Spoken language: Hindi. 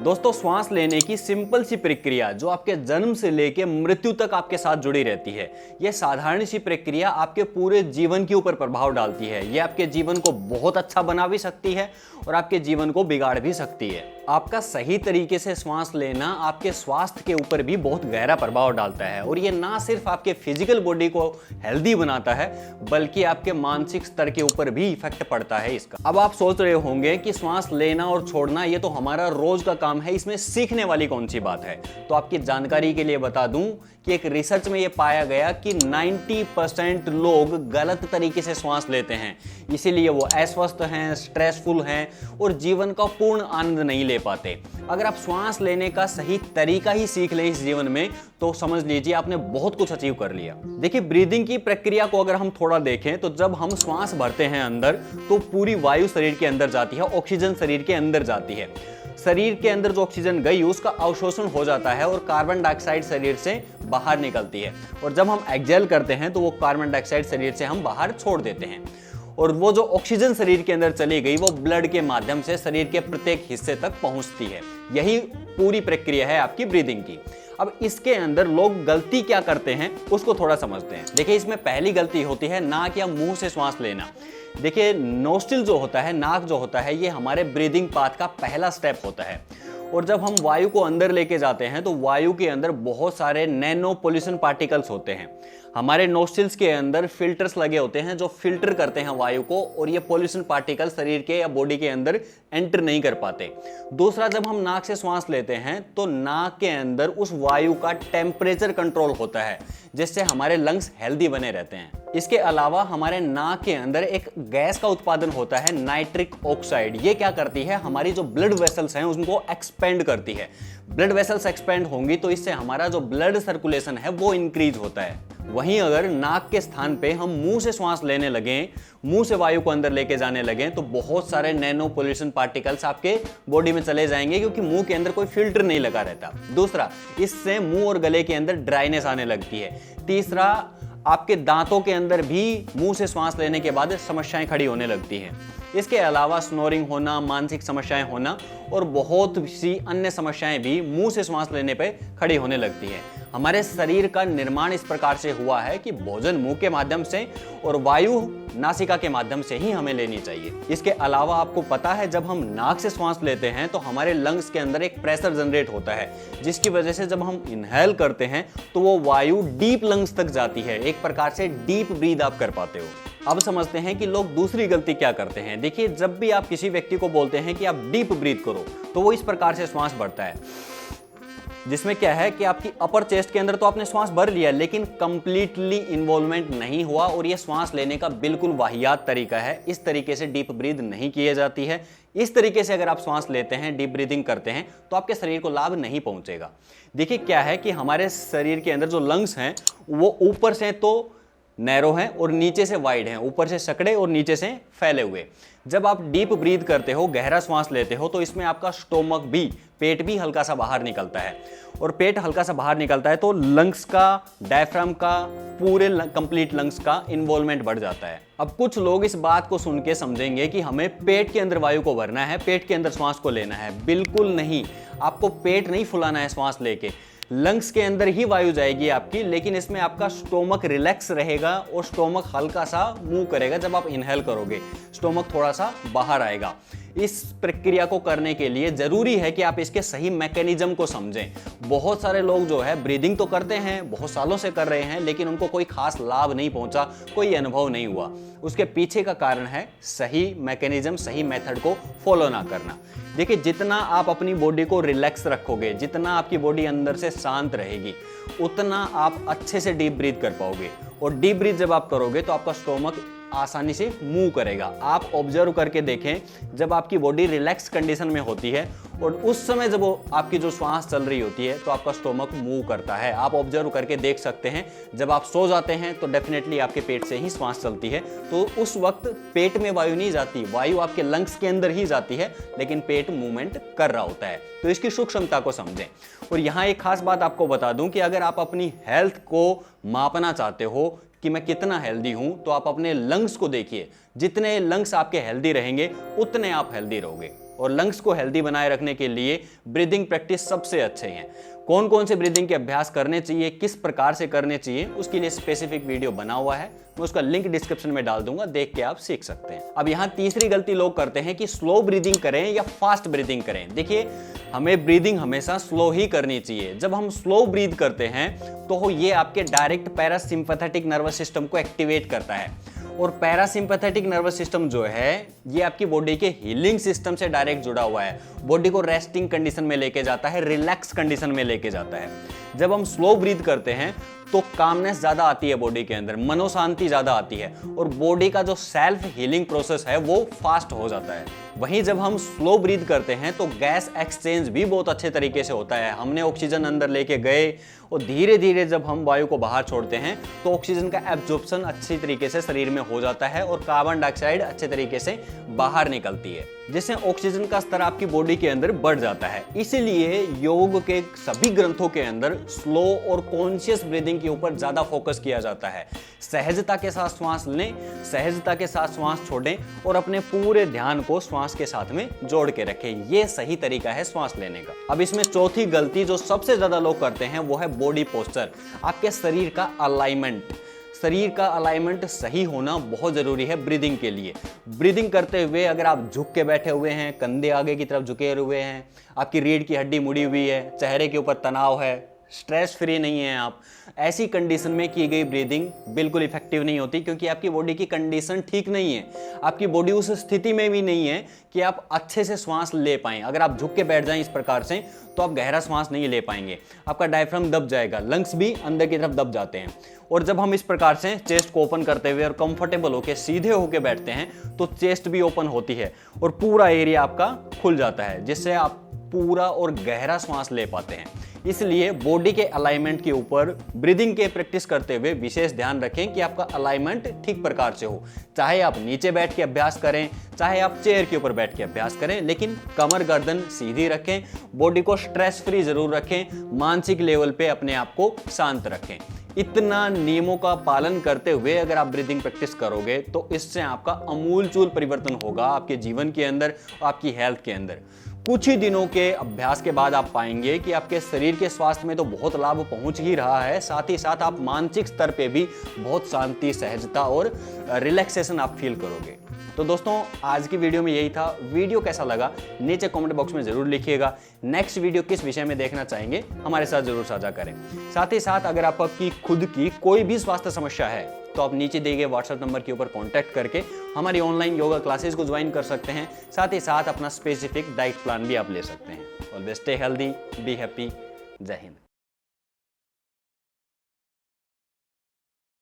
दोस्तों, श्वास लेने की सिंपल सी प्रक्रिया जो आपके जन्म से लेके मृत्यु तक आपके साथ जुड़ी रहती है, यह साधारण सी प्रक्रिया आपके पूरे जीवन के ऊपर प्रभाव डालती है। यह आपके जीवन को बहुत अच्छा बना भी सकती है और आपके जीवन को बिगाड़ भी सकती है। आपका सही तरीके से श्वास लेना आपके स्वास्थ्य के ऊपर भी बहुत गहरा प्रभाव डालता है और ये ना सिर्फ आपके फिजिकल बॉडी को हेल्दी बनाता है बल्कि आपके मानसिक स्तर के ऊपर भी इफेक्ट पड़ता है इसका। अब आप सोच रहे होंगे कि श्वास लेना और छोड़ना ये तो हमारा रोज का काम है, इसमें सीखने वाली कौन सी बात है। तो आपकी जानकारी के लिए बता दूं कि एक रिसर्च में यह पाया गया कि 90% लोग गलत तरीके से श्वास लेते हैं, इसीलिए वो अस्वस्थ हैं, स्ट्रेसफुल हैं और जीवन का पूर्ण आनंद नहीं ले पाते। अगर आप श्वास लेने का सही तरीका ही सीख लें इस जीवन में तो समझ लीजिए आपने बहुत कुछ अचीव कर लिया। देखिए, ब्रीदिंग की प्रक्रिया को अगर हम थोड़ा देखें तो जब हम श्वास भरते हैं अंदर तो पूरी वायु शरीर के अंदर जाती है, ऑक्सीजन शरीर के अंदर जाती है। शरीर के अंदर जो ऑक्सीजन गई उसका अवशोषण हो जाता है और कार्बन डाइऑक्साइड शरीर से बाहर निकलती है और जब हम एक्सहेल करते हैं तो वो कार्बन डाइऑक्साइड शरीर से हम बाहर छोड़ देते हैं और वो जो ऑक्सीजन शरीर के अंदर चली गई वो ब्लड के माध्यम से शरीर के प्रत्येक हिस्से तक पहुंचती है। यही पूरी प्रक्रिया है आपकी ब्रीदिंग की। अब इसके अंदर लोग गलती क्या करते हैं उसको थोड़ा समझते हैं। देखिए, इसमें पहली गलती होती है नाक या मुंह से श्वास लेना। देखिए, नोस्ट्रिल जो होता है, नाक जो होता है, ये हमारे ब्रीदिंग पाथ का पहला स्टेप होता है और जब हम वायु को अंदर लेके जाते हैं तो वायु के अंदर बहुत सारे नैनो पोल्यूशन पार्टिकल्स होते हैं। हमारे नोस्ट्रिल्स के अंदर फिल्टर्स लगे होते हैं जो फिल्टर करते हैं वायु को और ये पोल्यूशन पार्टिकल शरीर के या बॉडी के अंदर एंटर नहीं कर पाते। दूसरा, जब हम नाक से श्वास लेते हैं तो नाक के अंदर उस वायु का टेम्परेचर कंट्रोल होता है जिससे हमारे लंग्स हेल्दी बने रहते हैं। इसके अलावा हमारे नाक के अंदर एक गैस का उत्पादन होता है, नाइट्रिक ऑक्साइड। ये क्या करती है, हमारी जो ब्लड वेसल्स हैं उनको एक्सपेंड करती है। ब्लड वेसल्स एक्सपेंड होंगी तो इससे हमारा जो ब्लड सर्कुलेशन है वो इंक्रीज होता है। वहीं अगर नाक के स्थान पे हम मुंह से श्वास लेने लगें, मुंह से वायु को अंदर लेके जाने लगें तो बहुत सारे नैनो पोल्यूशन पार्टिकल्स आपके बॉडी में चले जाएंगे क्योंकि मुंह के अंदर कोई फिल्टर नहीं लगा रहता। दूसरा, इससे मुंह और गले के अंदर ड्राइनेस आने लगती है। तीसरा, आपके दांतों के अंदर भी मुंह से श्वास लेने के बाद समस्याएं खड़ी होने लगती हैं। इसके अलावा स्नोरिंग होना, मानसिक समस्याएं होना और बहुत सी अन्य समस्याएं भी मुंह से श्वास लेने पर खड़ी होने लगती हैं। हमारे शरीर का निर्माण इस प्रकार से हुआ है कि भोजन मुंह के माध्यम से और वायु नासिका के माध्यम से ही हमें लेनी चाहिए। इसके अलावा आपको पता है, जब हम नाक से श्वास लेते हैं तो हमारे लंग्स के अंदर एक प्रेशर जनरेट होता है जिसकी वजह से जब हम इनहेल करते हैं तो वो वायु डीप लंग्स तक जाती है। एक प्रकार से डीप ब्रीद आप कर पाते हो। अब समझते हैं कि लोग दूसरी गलती क्या करते हैं। देखिए, जब भी आप किसी व्यक्ति को बोलते हैं कि आप डीप ब्रीद करो तो वो इस प्रकार से श्वास भरता है जिसमें क्या है कि आपकी अपर चेस्ट के अंदर तो आपने श्वास भर लिया लेकिन कंप्लीटली इन्वॉल्वमेंट नहीं हुआ और ये श्वास लेने का बिल्कुल वाहियात तरीका है। इस तरीके से डीप ब्रीद नहीं की जाती है। इस तरीके से अगर आप श्वास लेते हैं, डीप ब्रीदिंग करते हैं तो आपके शरीर को लाभ नहीं पहुंचेगा। देखिए, क्या है कि हमारे शरीर के अंदर जो लंग्स हैं वो ऊपर से तो नैरो हैं और नीचे से वाइड हैं, ऊपर से सकड़े और नीचे से फैले हुए। जब आप डीप ब्रीद करते हो, गहरा श्वास लेते हो तो इसमें आपका स्टोमक भी, पेट भी हल्का सा बाहर निकलता है और पेट हल्का सा बाहर निकलता है तो लंग्स का, डायफ्राम का, पूरे कंप्लीट लंग्स का इन्वॉल्वमेंट बढ़ जाता है। अब कुछ लोग इस बात को सुन के समझेंगे कि हमें पेट के अंदर वायु को भरना है, पेट के अंदर श्वास को लेना है। बिल्कुल नहीं, आपको पेट नहीं फुलाना है श्वास लेके। लंग्स के अंदर ही वायु जाएगी आपकी, लेकिन इसमें आपका स्टोमक रिलैक्स रहेगा और स्टोमक हल्का सा मूव करेगा। जब आप इनहेल करोगे स्टोमक थोड़ा सा बाहर आएगा। इस प्रक्रिया को करने के लिए जरूरी है कि आप इसके सही मैकेनिज्म को समझें। बहुत सारे लोग जो है ब्रीदिंग तो करते हैं, बहुत सालों से कर रहे हैं, लेकिन उनको कोई खास लाभ नहीं पहुंचा, कोई अनुभव नहीं हुआ। उसके पीछे का कारण है सही मैकेनिज्म, सही मेथड को फॉलो ना करना। देखिए, जितना आप अपनी बॉडी को रिलैक्स रखोगे, जितना आपकी बॉडी अंदर से शांत रहेगी, उतना आप अच्छे से डीप ब्रीथ कर पाओगे और डीप ब्रीथ जब आप करोगे तो आपका स्टोमक आसानी से मूव करेगा। आप ऑब्जर्व करके देखें, जब आपकी बॉडी रिलैक्स कंडीशन में होती है और उस समय जब वो आपकी जो श्वास चल रही होती है तो आपका स्टोमक मूव करता है। आप ऑब्जर्व करके देख सकते हैं, जब आप सो जाते हैं तो डेफिनेटली आपके पेट से ही श्वास चलती है, तो उस वक्त पेट में वायु नहीं जाती, वायु आपके लंग्स के अंदर ही जाती है, लेकिन पेट मूवमेंट कर रहा होता है। तो इसकी सूक्ष्मता को समझें। और यहाँ एक खास बात आपको बता दूं कि अगर आप अपनी हेल्थ को मापना चाहते हो कि मैं कितना हेल्दी हूं, तो आप अपने लंग्स को देखिए। जितने लंग्स आपके हेल्दी रहेंगे उतने आप हेल्दी रहोगे। और लंग्स को हेल्दी बनाए रखने के लिए ब्रीदिंग प्रैक्टिस सबसे अच्छे हैं। कौन कौन से ब्रीदिंग के अभ्यास करने चाहिए, किस प्रकार से करने चाहिए, उसके लिए स्पेसिफिक वीडियो बना हुआ है, मैं उसका लिंक डिस्क्रिप्शन में डाल दूंगा, देख के आप सीख सकते हैं। अब यहाँ तीसरी गलती लोग करते हैं कि स्लो ब्रीदिंग करें या फास्ट ब्रीदिंग करें। देखिए, हमें ब्रीदिंग हमेशा स्लो ही करनी चाहिए। जब हम स्लो ब्रीद करते हैं तो ये आपके डायरेक्ट पैरासिम्पैथेटिक नर्वस सिस्टम को एक्टिवेट करता है, और पैरासिम्पैथेटिक नर्वस सिस्टम जो है ये आपकी बॉडी के हीलिंग सिस्टम से डायरेक्ट जुड़ा हुआ है। बॉडी को रेस्टिंग कंडीशन में लेके जाता है, रिलैक्स कंडीशन में लेके जाता है। जब हम स्लो ब्रीथ करते हैं तो कामनेस ज्यादा आती है बॉडी के अंदर, मनोशांति ज्यादा आती है, और बॉडी का जो सेल्फ हीलिंग प्रोसेस है वो फास्ट हो जाता है। वहीं जब हम स्लो ब्रीथ करते हैं तो गैस एक्सचेंज भी बहुत अच्छे तरीके से होता है। हमने ऑक्सीजन अंदर लेके गए और धीरे धीरे जब हम वायु को बाहर छोड़ते हैं तो ऑक्सीजन का एब्जॉर्प्शन अच्छी तरीके से शरीर में हो जाता है और कार्बन डाइऑक्साइड अच्छे तरीके से बाहर निकलती है, जिससे ऑक्सीजन का स्तर आपकी बॉडी के अंदर बढ़ जाता है। इसीलिए योग के सभी ग्रंथों के अंदर स्लो और कॉन्शियस ब्रीदिंग के ऊपर ज्यादा फोकस किया जाता है। सहजता के साथ श्वास लें, सहजता के साथ श्वास छोड़ें और अपने पूरे ध्यान को श्वास के साथ में जोड़ के रखें। ये सही तरीका है श्वास लेने का। अब इसमें चौथी गलती जो सबसे ज्यादा लोग करते हैं वो है बॉडी पोस्चर, आपके शरीर का अलाइनमेंट। शरीर का अलाइनमेंट सही होना बहुत जरूरी है ब्रीदिंग के लिए। ब्रीदिंग करते हुए अगर आप झुक के बैठे हुए हैं, कंधे आगे की तरफ झुके हुए हैं, आपकी रीढ़ की हड्डी मुड़ी हुई है, चेहरे के ऊपर तनाव है, स्ट्रेस फ्री नहीं है आप, ऐसी कंडीशन में की गई ब्रीदिंग बिल्कुल इफेक्टिव नहीं होती, क्योंकि आपकी बॉडी की कंडीशन ठीक नहीं है। आपकी बॉडी उस स्थिति में भी नहीं है कि आप अच्छे से श्वास ले पाएं। अगर आप झुक के बैठ जाएं इस प्रकार से तो आप गहरा श्वास नहीं ले पाएंगे, आपका डायफ्राम दब जाएगा, लंग्स भी अंदर की तरफ दब जाते हैं। और जब हम इस प्रकार से चेस्ट को ओपन करते हुए और कंफर्टेबल होकर सीधे होकर बैठते हैं तो चेस्ट भी ओपन होती है और पूरा एरिया आपका खुल जाता है, जिससे आप पूरा और गहरा श्वास ले पाते हैं। इसलिए बॉडी के अलाइनमेंट के ऊपर ब्रीदिंग के प्रैक्टिस करते हुए विशेष ध्यान रखें कि आपका अलाइनमेंट ठीक प्रकार से हो। चाहे आप नीचे बैठ के अभ्यास करें, चाहे आप चेयर के ऊपर बैठ के अभ्यास करें, लेकिन कमर गर्दन सीधी रखें, बॉडी को स्ट्रेस फ्री जरूर रखें, मानसिक लेवल पे अपने आप को शांत रखें। इतना नियमों का पालन करते हुए अगर आप ब्रीदिंग प्रैक्टिस करोगे तो इससे आपका अमूलचूल परिवर्तन होगा आपके जीवन के अंदर, आपकी हेल्थ के अंदर। कुछ ही दिनों के अभ्यास के बाद आप पाएंगे कि आपके शरीर के स्वास्थ्य में तो बहुत लाभ पहुंच ही रहा है, साथ ही साथ आप मानसिक स्तर पे भी बहुत शांति, सहजता और रिलैक्सेशन आप फील करोगे। तो दोस्तों, आज की वीडियो में यही था। वीडियो कैसा लगा नीचे कमेंट बॉक्स में जरूर लिखिएगा। नेक्स्ट वीडियो किस विषय में देखना चाहेंगे हमारे साथ जरूर साझा करें। साथ ही साथ अगर आपकी खुद की कोई भी स्वास्थ्य समस्या है तो आप नीचे दिए गए व्हाट्सएप नंबर के ऊपर कांटेक्ट करके हमारी ऑनलाइन योगा क्लासेस को ज्वाइन कर सकते हैं। साथ ही साथ अपना स्पेसिफिक डाइट प्लान भी आप ले सकते हैं। Always stay healthy, be happy. जय हिंद।